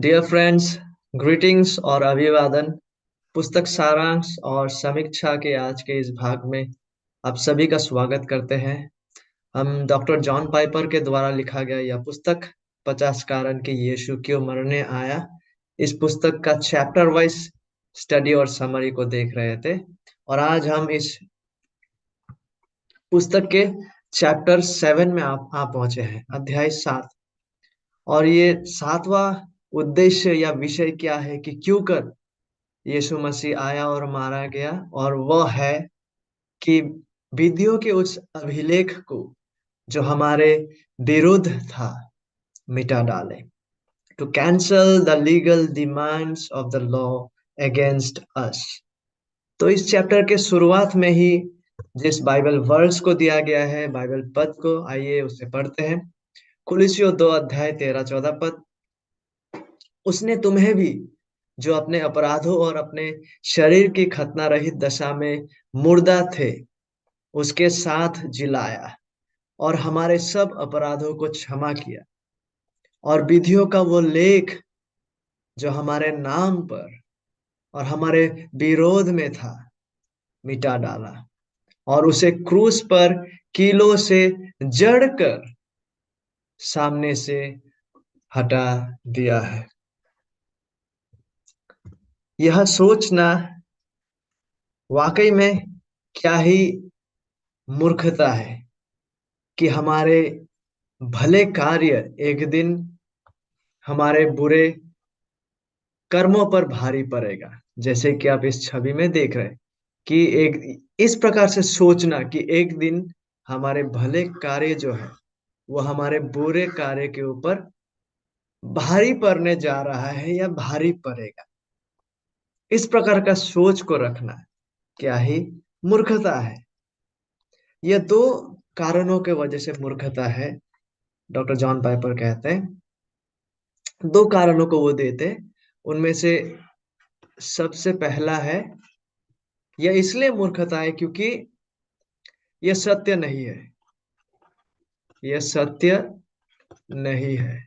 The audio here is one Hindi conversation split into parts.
डियर फ्रेंड्स, ग्रीटिंग्स और अभिवादन। पुस्तक सारांश और समीक्षा के आज के इस भाग में आप सभी का स्वागत करते हैं। हम डॉक्टर जॉन पाइपर के द्वारा लिखा गया यह पुस्तक 50 कारण कि यीशु क्यों मरने आया, इस पुस्तक का चैप्टर वाइज स्टडी और समरी को देख रहे थे। और आज हम इस पुस्तक के चैप्टर 7 में आप पहुंचे हैं, अध्याय 7। और ये सातवां उद्देश्य या विषय क्या है कि क्यों कर यीशु मसीह आया और मारा गया, और वह है कि विधियों के उस अभिलेख को जो हमारे विरुद्ध था मिटा डाले। To cancel the legal demands of the law against us. तो इस चैप्टर के शुरुआत में ही जिस बाइबल वर्ड्स को दिया गया है, बाइबल पद को, आइए उसे पढ़ते हैं। कुलिसियों 2 अध्याय 13-14 पद। उसने तुम्हें भी, जो अपने अपराधों और अपने शरीर की खतना रहित दशा में मुर्दा थे, उसके साथ जिलाया और हमारे सब अपराधों को क्षमा किया, और विधियों का वो लेख जो हमारे नाम पर और हमारे विरोध में था मिटा डाला, और उसे क्रूस पर कीलों से जड़कर सामने से हटा दिया है। यह सोचना वाकई में क्या ही मूर्खता है कि हमारे भले कार्य एक दिन हमारे बुरे कर्मों पर भारी पड़ेगा। जैसे कि आप इस छवि में देख रहे हैं कि एक इस प्रकार से सोचना कि एक दिन हमारे भले कार्य जो है वो हमारे बुरे कार्य के ऊपर भारी पड़ने जा रहा है या भारी पड़ेगा, इस प्रकार का सोच को रखना क्या ही मूर्खता है। यह दो कारणों के वजह से मूर्खता है। डॉक्टर जॉन पाइपर कहते हैं दो कारणों को वो देते हैं। उनमें से सबसे पहला है, यह इसलिए मूर्खता है क्योंकि यह सत्य नहीं है। यह सत्य नहीं है।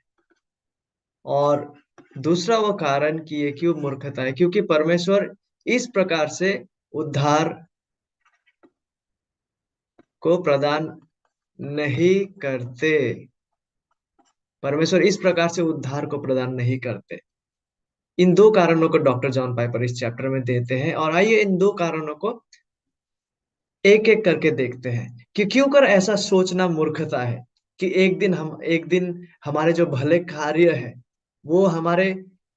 और दूसरा वो कारण कि ये क्यों मूर्खता है, क्योंकि परमेश्वर इस प्रकार से उद्धार को प्रदान नहीं करते। परमेश्वर इस प्रकार से उद्धार को प्रदान नहीं करते। इन दो कारणों को डॉक्टर जॉन पाइपर इस चैप्टर में देते हैं, और आइए इन दो कारणों को एक एक करके देखते हैं कि क्यों कर ऐसा सोचना मूर्खता है कि एक दिन हमारे जो भले कार्य है वो हमारे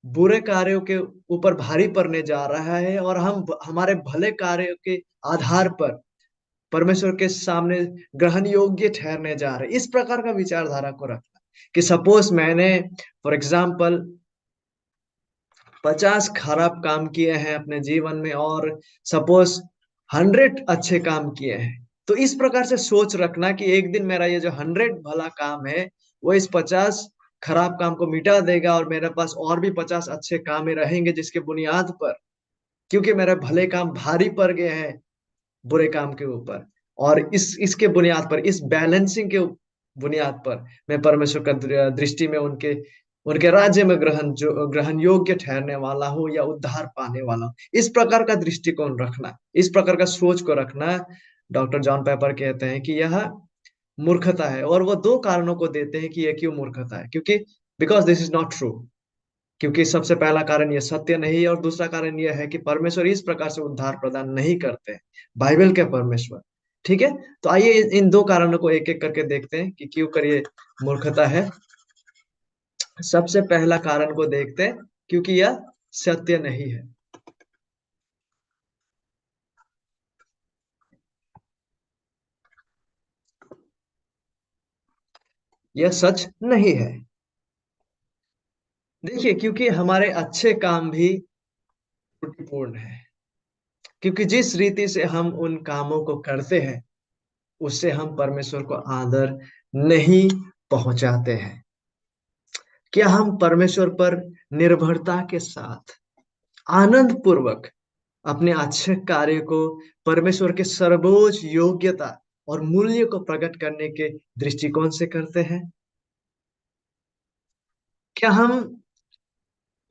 बुरे कार्यों के ऊपर भारी पड़ने जा रहा है, और हम हमारे भले कार्यों के आधार पर परमेश्वर के सामने ग्रहण योग्य ठहरने जा रहे हैं। इस प्रकार का विचारधारा को रखना कि सपोज मैंने फॉर एग्जाम्पल 50 खराब काम किए हैं अपने जीवन में, और सपोज 100 अच्छे काम किए हैं, तो इस प्रकार से सोच रखना कि एक दिन मेरा ये जो 100 भला काम है वो इस 50 खराब काम को मिटा देगा, और मेरे पास और भी 50 अच्छे काम ही रहेंगे, जिसके बुनियाद पर, क्योंकि मेरे भले काम भारी पड़ गए हैं बुरे काम के ऊपर, और इसके बुनियाद पर, इस बैलेंसिंग के बुनियाद पर मैं परमेश्वर का दृष्टि में उनके उनके राज्य में ग्रहण योग्य ठहरने वाला हूँ या उद्धार पाने वाला हूँ। इस प्रकार का दृष्टिकोण रखना, इस प्रकार का सोच को रखना, डॉक्टर जॉन पेपर कहते हैं कि यह मूर्खता है। और वो दो कारणों को देते हैं कि यह क्यों मूर्खता है, क्योंकि because this is not true. क्योंकि सबसे पहला कारण यह सत्य नहीं है, और दूसरा कारण यह है कि परमेश्वर इस प्रकार से उद्धार प्रदान नहीं करते हैं, बाइबल के परमेश्वर। ठीक है, तो आइए इन दो कारणों को एक एक करके देखते हैं कि क्यों कर ये मूर्खता है। सबसे पहला कारण को देखते हैं, क्योंकि यह सत्य नहीं है। यह सच नहीं है। देखिए, क्योंकि हमारे अच्छे काम भी त्रुटिपूर्ण है। क्योंकि जिस रीति से हम उन कामों को करते हैं उससे हम परमेश्वर को आदर नहीं पहुंचाते हैं। क्या हम परमेश्वर पर निर्भरता के साथ आनंद पूर्वक अपने अच्छे कार्य को परमेश्वर के सर्वोच्च योग्यता और मूल्य को प्रकट करने के दृष्टिकोण से करते हैं? क्या हम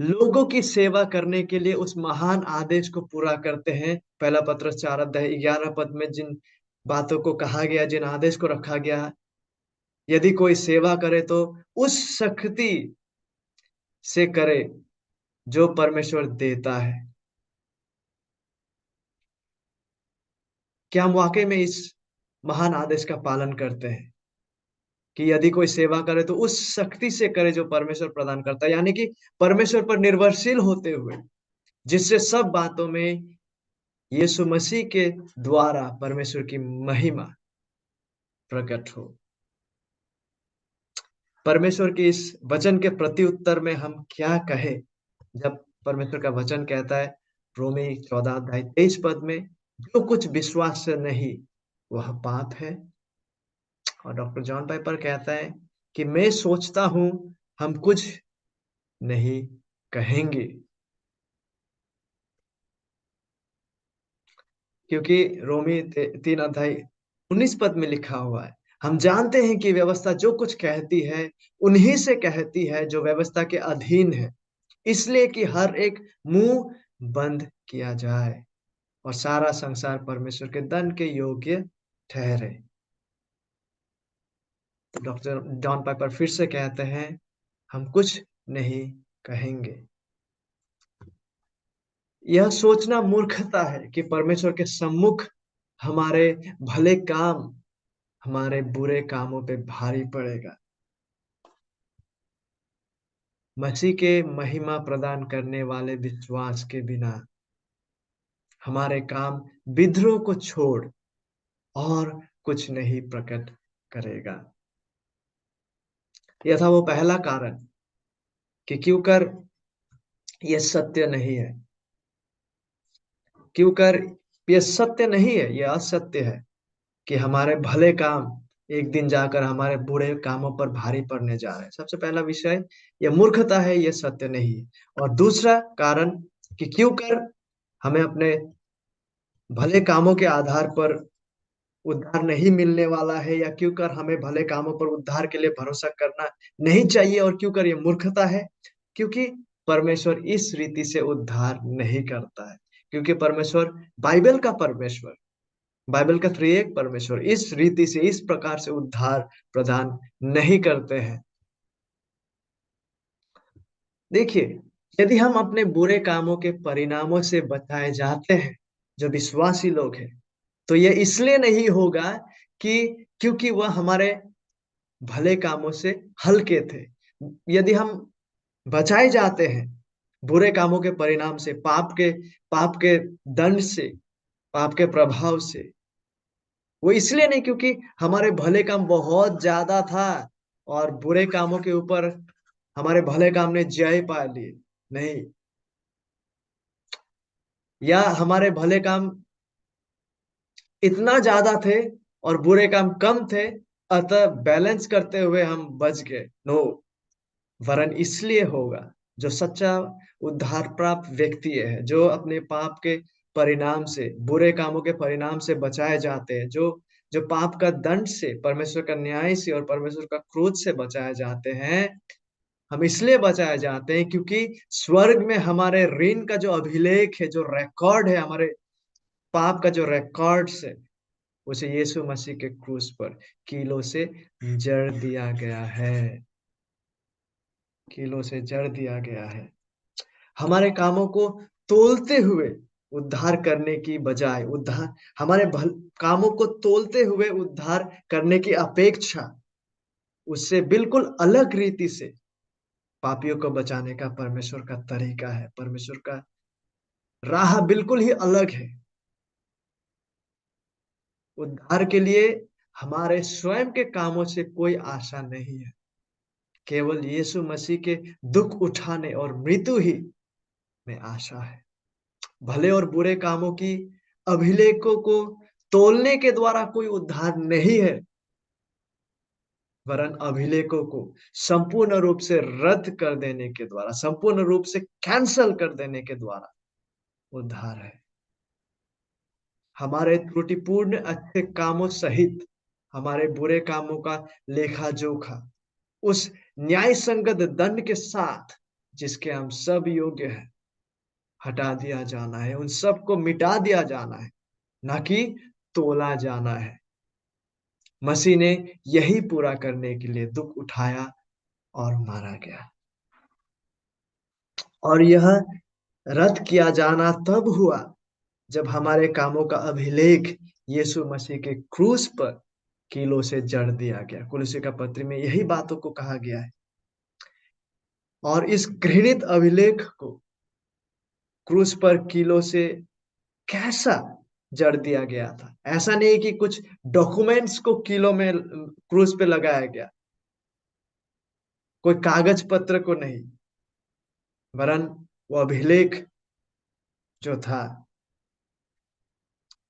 लोगों की सेवा करने के लिए उस महान आदेश को पूरा करते हैं। पहला पत्रस 4 अध्याय 11 पद में जिन बातों को कहा गया, जिन आदेश को रखा गया, यदि कोई सेवा करे तो उस शक्ति से करे जो परमेश्वर देता है। क्या हम वाकई में इस महान आदेश का पालन करते हैं कि यदि कोई सेवा करे तो उस शक्ति से करे जो परमेश्वर प्रदान करता है, यानी कि परमेश्वर पर निर्भरशील होते हुए, जिससे सब बातों में यीशु मसीह के द्वारा परमेश्वर की महिमा प्रकट हो। परमेश्वर के इस वचन के प्रत्युत्तर में हम क्या कहें, जब परमेश्वर का वचन कहता है रोमी 14 अध्याय 23 पद में, जो कुछ विश्वास से नहीं वह पाप है। और डॉक्टर जॉन पाइपर कहता है कि मैं सोचता हूं हम कुछ नहीं कहेंगे, क्योंकि रोमी 3 अध्याय 19 पद में लिखा हुआ है, हम जानते हैं कि व्यवस्था जो कुछ कहती है उन्हीं से कहती है जो व्यवस्था के अधीन है, इसलिए कि हर एक मुंह बंद किया जाए और सारा संसार परमेश्वर के दंड के योग्य ठहरे। तो डॉक्टर जॉन पाइपर फिर से कहते हैं, हम कुछ नहीं कहेंगे। यह सोचना मूर्खता है कि परमेश्वर के सम्मुख हमारे भले काम हमारे बुरे कामों पे भारी पड़ेगा। मसीह के महिमा प्रदान करने वाले विश्वास के बिना हमारे काम विद्रोह को छोड़ और कुछ नहीं प्रकट करेगा। यह था वो पहला कारण कि क्यों कर यह सत्य नहीं है, क्यों कर यह सत्य नहीं है, यह असत्य है कि हमारे भले काम एक दिन जाकर हमारे बुरे कामों पर भारी पड़ने जा रहे हैं। सबसे पहला विषय यह मूर्खता है, यह सत्य नहीं है। और दूसरा कारण कि क्यों कर हमें अपने भले कामों के आधार पर उद्धार नहीं मिलने वाला है, या क्यों कर हमें भले कामों पर उद्धार के लिए भरोसा करना नहीं चाहिए, और क्यों कर ये मूर्खता है, क्योंकि परमेश्वर इस रीति से उद्धार नहीं करता है। क्योंकि परमेश्वर, बाइबल का त्रिएक परमेश्वर इस रीति से, इस प्रकार से उद्धार प्रदान नहीं करते हैं। देखिए, यदि हम अपने बुरे कामों के परिणामों से बचाए जाते हैं, जो विश्वासी लोग हैं, तो ये इसलिए नहीं होगा कि क्योंकि वह हमारे भले कामों से हल्के थे। यदि हम बचाए जाते हैं बुरे कामों के परिणाम से, पाप के दंड से, पाप के प्रभाव से, वो इसलिए नहीं क्योंकि हमारे भले काम बहुत ज्यादा था और बुरे कामों के ऊपर हमारे भले काम ने जय पा लिए, नहीं। या हमारे भले काम इतना ज्यादा थे और बुरे काम कम थे, अतः बैलेंस करते हुए हम बच गए, नो। वरन इसलिए होगा, जो सच्चा उद्धार प्राप्त व्यक्ति है, जो अपने पाप के परिणाम से, बुरे कामों के परिणाम से बचाए जाते हैं, जो जो पाप का दंड से, परमेश्वर का न्याय से और परमेश्वर का क्रोध से बचाए जाते हैं। हम इसलिए बचाए जाते हैं क्योंकि स्वर्ग में हमारे ऋण का जो अभिलेख है, जो रिकॉर्ड है, हमारे पाप का जो रिकॉर्ड्स है, उसे यीशु मसीह के क्रूस पर कीलों से जड़ दिया गया है, कीलों से जड़ दिया गया है। हमारे कामों को तोलते हुए उद्धार करने की बजाय, उद्धार हमारे कामों को तोलते हुए उद्धार करने की अपेक्षा, उससे बिल्कुल अलग रीति से पापियों को बचाने का परमेश्वर का तरीका है। परमेश्वर का राह बिल्कुल ही अलग है। उद्धार के लिए हमारे स्वयं के कामों से कोई आशा नहीं है, केवल यीशु मसीह के दुख उठाने और मृत्यु ही में आशा है। भले और बुरे कामों की अभिलेखों को तोलने के द्वारा कोई उद्धार नहीं है, वरन अभिलेखों को संपूर्ण रूप से रद्द कर देने के द्वारा, संपूर्ण रूप से कैंसल कर देने के द्वारा उद्धार है। हमारे त्रुटिपूर्ण अच्छे कामों सहित हमारे बुरे कामों का लेखा जोखा उस न्याय संगत दंड के साथ जिसके हम सब योग्य हैं, हटा दिया जाना है, उन सब को मिटा दिया जाना है, ना कि तोला जाना है। मसीह ने यही पूरा करने के लिए दुख उठाया और मारा गया। और यह रद्द किया जाना तब हुआ जब हमारे कामों का अभिलेख यीशु मसीह के क्रूस पर कीलों से जड़ दिया गया। कुलुस्सी का पत्री में यही बातों को कहा गया है। और इस घृणित अभिलेख को क्रूस पर कीलों से कैसा जड़ दिया गया था। ऐसा नहीं कि कुछ डॉक्यूमेंट्स को कीलों में क्रूस पे लगाया गया, कोई कागज पत्र को नहीं, वरन वो अभिलेख जो था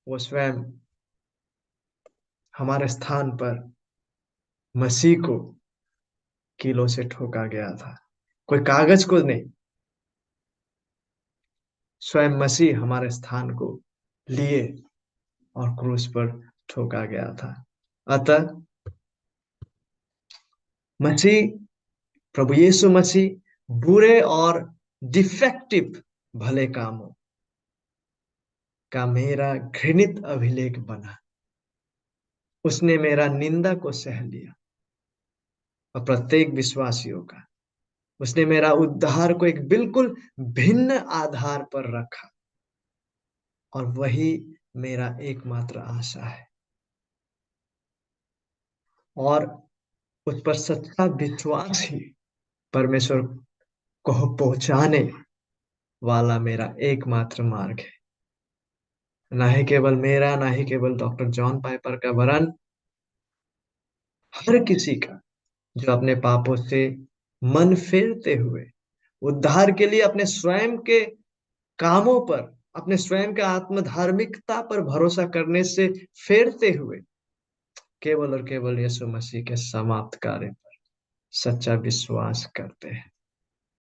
वो स्वयं हमारे स्थान पर मसीह को कीलों से ठोका गया था। कोई कागज को नहीं, स्वयं मसीह हमारे स्थान को लिए और क्रूस पर ठोका गया था। अतः मसीह, प्रभु यीशु मसीह बुरे और डिफेक्टिव भले कामों का मेरा घृणित अभिलेख बना। उसने मेरा निंदा को सह लिया और प्रत्येक विश्वासियों का। उसने मेरा उद्धार को एक बिल्कुल भिन्न आधार पर रखा और वही मेरा एकमात्र आशा है। और उस पर सच्चा विश्वास ही परमेश्वर को पहुंचाने वाला मेरा एकमात्र मार्ग है। ना ही केवल मेरा, ना ही केवल डॉक्टर जॉन पाइपर का, वरन हर किसी का जो अपने पापों से मन फेरते हुए उद्धार के लिए अपने स्वयं के कामों पर, अपने स्वयं के आत्मधार्मिकता पर भरोसा करने से फेरते हुए केवल और केवल यीशु मसीह के समाप्त कार्य पर सच्चा विश्वास करते हैं।